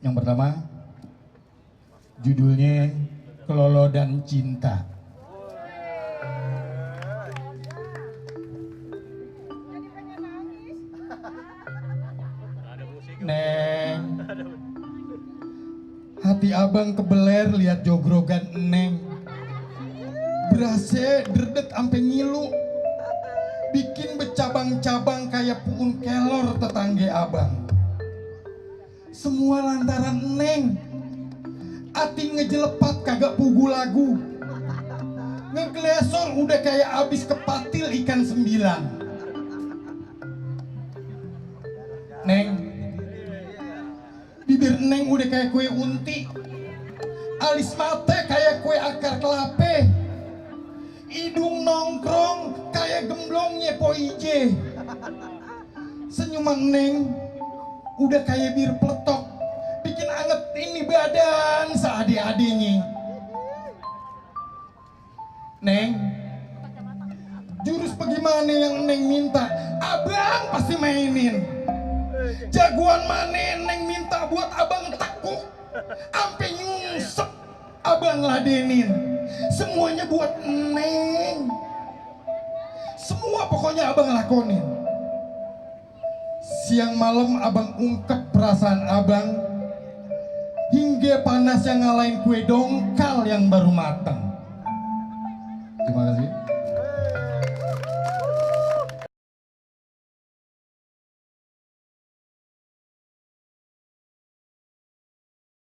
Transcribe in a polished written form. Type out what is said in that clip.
Yang pertama, judulnya Kelolo dan Cinta. Neng, hati abang kebeler lihat jogrogan Neng. Berasa derdet ampe ngilu, bikin bercabang-cabang kayak puun kelor tetangga abang. Semua lantaran Neng, ati ngejelepat kagak pugu lagu, ngeglesor udah kayak abis kepatil ikan sembilan. Neng, bibir Neng udah kayak kue unti, alis mata kayak kue akar kelape, hidung nongkrong kayak gemblongnya po ije. Senyuman Neng udah kayak bir peletok, bikin anget ini badan seade-adenya. Neng, jurus bagaimana yang Neng minta, abang pasti mainin. Jagoan mana Neng minta buat abang takut, ampe nyungsep abang ladenin. Semuanya buat Neng, semua pokoknya abang lakonin. Siang malam abang ungkap perasaan abang, hingga panas yang ngalahin kue dongkal yang baru matang. Terima kasih.